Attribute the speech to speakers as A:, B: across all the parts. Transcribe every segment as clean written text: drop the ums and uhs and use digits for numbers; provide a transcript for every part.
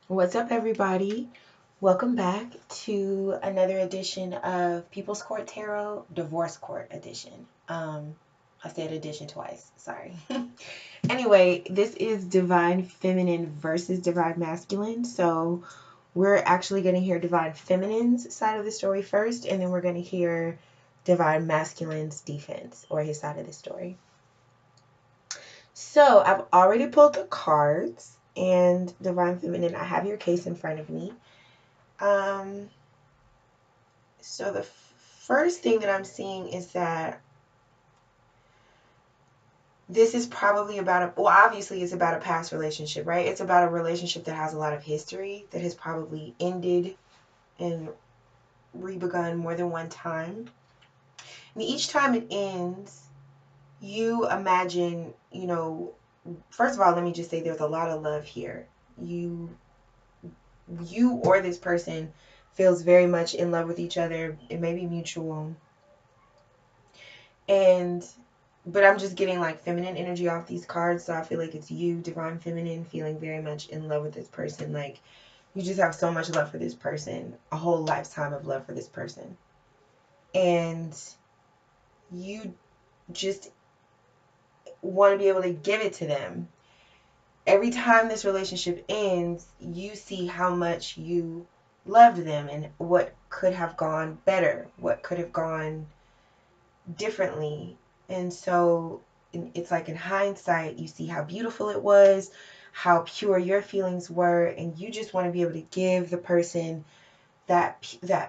A: What's up, everybody? Welcome back to another edition of People's Court Tarot, Divorce Court Edition. I said edition twice, sorry. Anyway, this is Divine Feminine versus Divine Masculine. So we're actually going to hear Divine Feminine's side of the story first, and then we're going to hear Divine Masculine's defense or his side of the story. So I've already pulled the cards, and Divine Feminine, I have your case in front of me. Um, so the first thing that I'm seeing is that this is probably about well, obviously it's about a past relationship, right? It's about a relationship that has a lot of history, that has probably ended and rebegun more than one time. And each time it ends, you imagine, first of all, let me just say there's a lot of love here. You or this person feels very much in love with each other. It may be mutual. And but I'm just getting like feminine energy off these cards, so I feel like it's you, divine feminine, feeling very much in love with this person. Like you just have so much love for this person, a whole lifetime of love for this person. And you just want to be able to give it to them. Every time this relationship ends, you see how much you loved them and what could have gone better, what could have gone differently. And so it's like in hindsight, you see how beautiful it was, how pure your feelings were, and you just want to be able to give the person that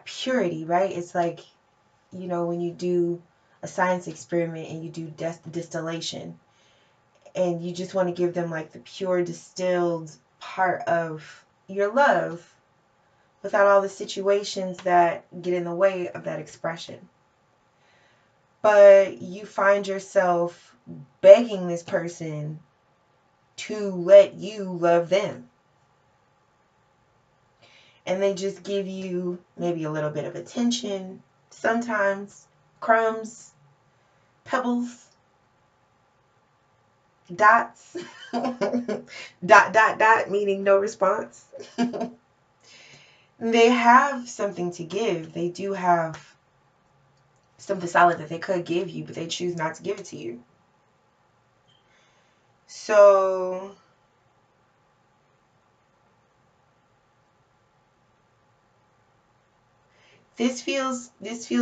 A: purity, right? It's like, when you do a science experiment and you do distillation, and you just want to give them like the pure distilled part of your love without all the situations that get in the way of that expression. But you find yourself begging this person to let you love them. And they just give you maybe a little bit of attention, sometimes crumbs, pebbles, dots, dot, meaning no response. They have something to give. They do have something solid that they could give you, but they choose not to give it to you. So this feels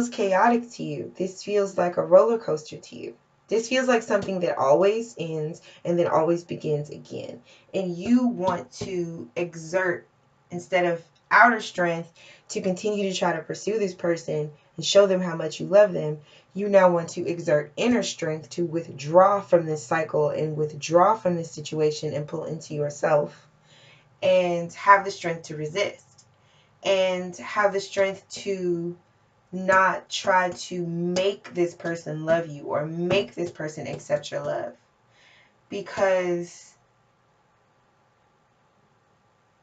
A: chaotic to you. This feels like a roller coaster to you. This feels like something that always ends and then always begins again. And you want to exert, instead of outer strength to continue to try to pursue this person and show them how much you love them, you now want to exert inner strength to withdraw from this cycle and withdraw from this situation and pull into yourself and have the strength to resist and have the strength to not try to make this person love you or make this person accept your love. Because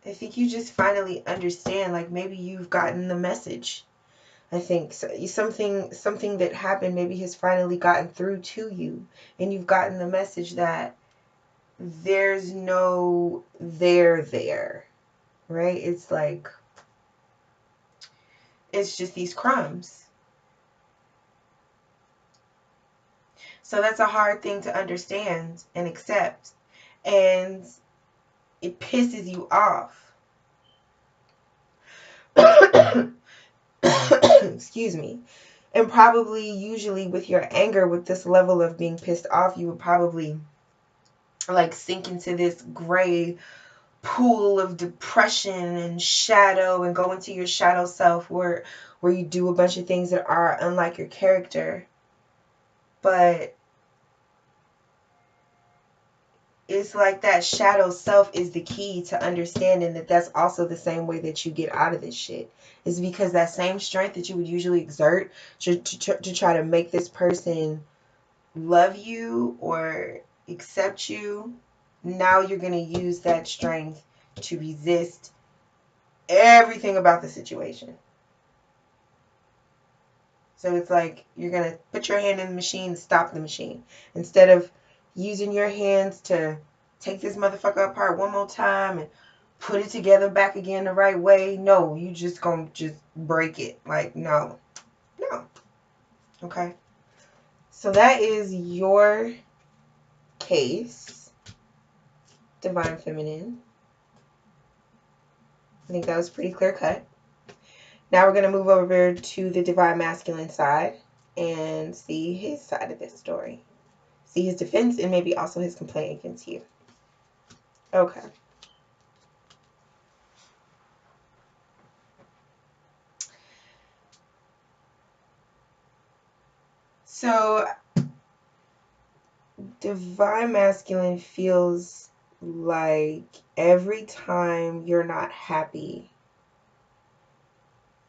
A: I think you just finally understand, like maybe you've gotten the message. I think something that happened maybe has finally gotten through to you, and you've gotten the message that there's no there, right? It's like, it's just these crumbs. So that's a hard thing to understand and accept. And it pisses you off. Excuse me. And probably, usually, with your anger, with this level of being pissed off, you would probably like sink into this gray pool of depression and shadow and go into your shadow self where you do a bunch of things that are unlike your character. But it's like that shadow self is the key to understanding that that's also the same way that you get out of this shit. Is because that same strength that you would usually exert to try to make this person love you or accept you, now you're going to use that strength to resist everything about the situation. So it's like you're going to put your hand in the machine, stop the machine. Instead of using your hands to take this motherfucker apart one more time and put it together back again the right way. No, you just gonna just break it. Like, no. No. Okay. So that is your case, Divine Feminine. I think that was pretty clear cut. Now we're going to move over to the Divine Masculine side and see his side of this story. See his defense and maybe also his complaint against you. Okay. So, Divine Masculine feels like every time you're not happy,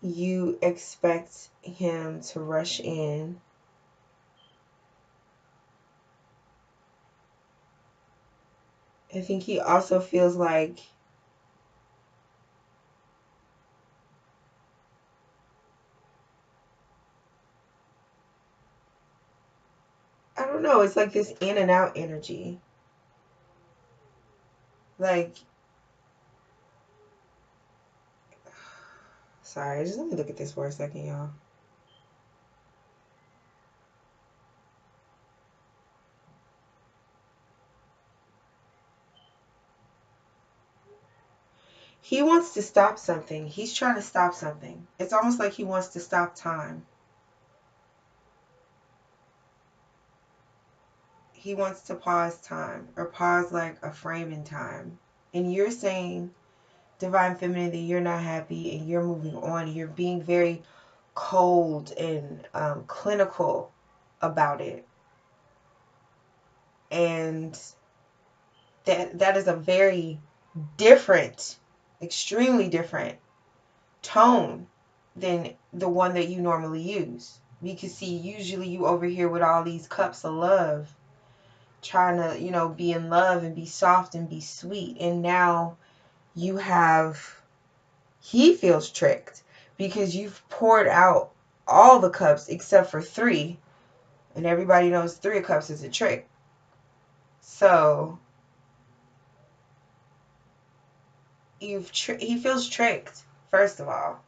A: you expect him to rush in I think he also feels like I don't know, it's like this in and out energy. Like, sorry, just let me look at this for a second, y'all. He wants to stop something. He's trying to stop something. It's almost like he wants to stop time. He wants to pause time or pause like a frame in time. And you're saying, Divine Feminine, that you're not happy and you're moving on. You're being very cold and clinical about it. And that is a very different, extremely different tone than the one that you normally use. Because see, usually you over here with all these cups of love, trying to, be in love and be soft and be sweet. And now you have, he feels tricked because you've poured out all the cups except for 3. And everybody knows 3 of cups is a trick. So he feels tricked, first of all.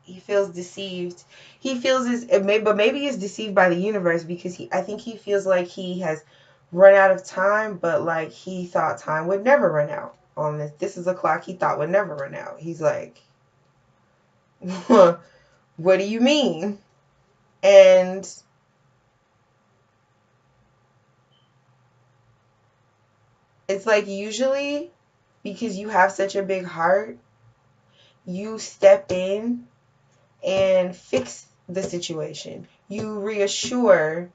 A: He feels deceived. He feels but maybe he's deceived by the universe because I think he feels like he has run out of time, but like he thought time would never run out on this. This is a clock he thought would never run out. He's like, what do you mean? And it's like usually because you have such a big heart, you step in and fix the situation. You reassure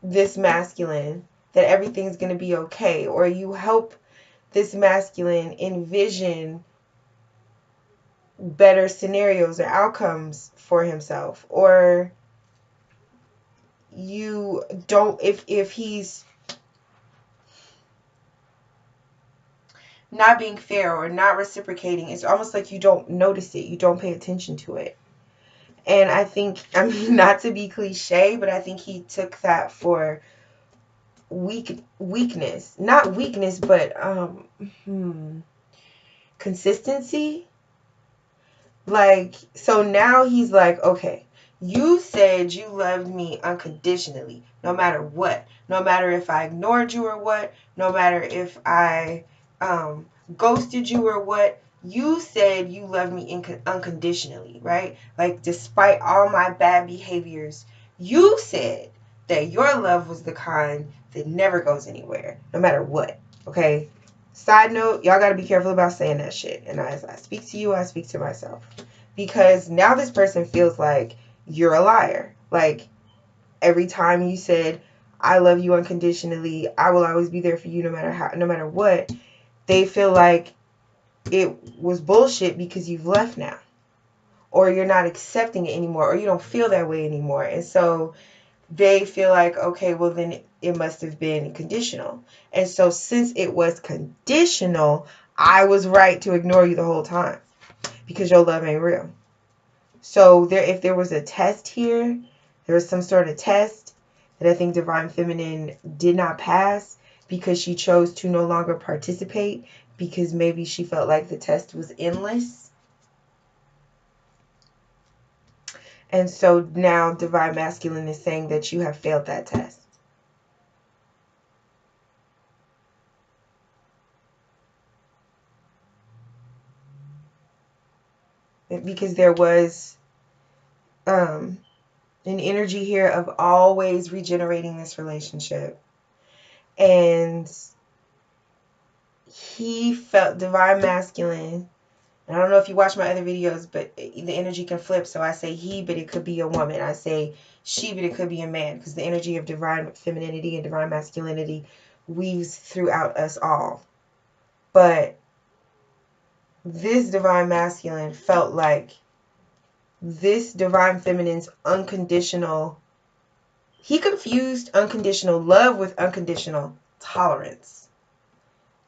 A: this masculine that everything's going to be okay, or you help this masculine envision better scenarios or outcomes for himself, or you don't, if he's not being fair or not reciprocating, it's almost like you don't notice it, you don't pay attention to it. And I think, I mean, not to be cliche, but I think he took that for weakness. Not weakness, but consistency. Like, so now he's like, okay, you said you loved me unconditionally, no matter what. No matter if I ignored you or what. No matter if I ghosted you or what. You said you loved me unconditionally, right? Like, despite all my bad behaviors, you said that your love was the kind that never goes anywhere, no matter what, okay? Side note, y'all got to be careful about saying that shit. And as I speak to you, I speak to myself. Because now this person feels like you're a liar. Like, every time you said, I love you unconditionally, I will always be there for you no matter how, no matter what, they feel like it was bullshit because you've left now. Or you're not accepting it anymore, or you don't feel that way anymore. And so they feel like, okay, well then it must have been conditional. And so since it was conditional, I was right to ignore you the whole time because your love ain't real. So if there was a test here, there was some sort of test that I think Divine Feminine did not pass. because she chose to no longer participate because maybe she felt like the test was endless. And so now Divine Masculine is saying that you have failed that test. Because there was an energy here of always regenerating this relationship. And he felt Divine Masculine. And I don't know if you watch my other videos, but the energy can flip. So I say he, but it could be a woman. I say she, but it could be a man. Because the energy of divine femininity and divine masculinity weaves throughout us all. But this divine masculine felt like this divine feminine's unconditional, he confused unconditional love with unconditional tolerance.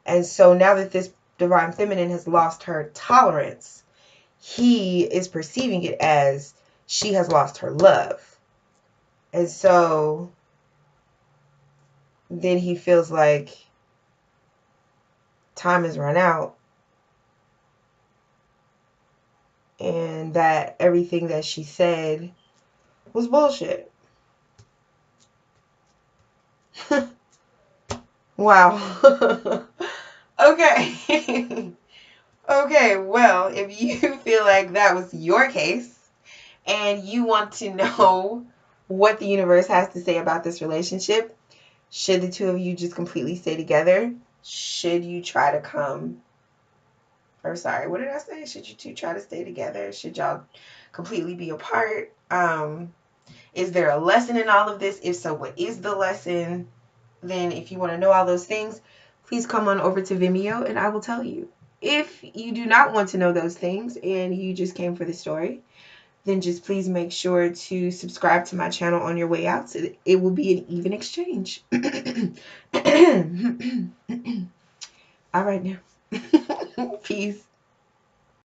A: And so now that this divine feminine has lost her tolerance, he is perceiving it as she has lost her love. And so then he feels like time has run out and that everything that she said was bullshit. Wow. Okay. Okay, well, if you feel like that was your case and you want to know what the universe has to say about this relationship, should the two of you just completely stay together? Should you try to come, or sorry, what did I say? Should you two try to stay together? Should y'all completely be apart? Is there a lesson in all of this? If so, what is the lesson? Then if you want to know all those things, please come on over to Vimeo and I will tell you. If you do not want to know those things and you just came for the story, then just please make sure to subscribe to my channel on your way out so that it will be an even exchange. All right now. Peace.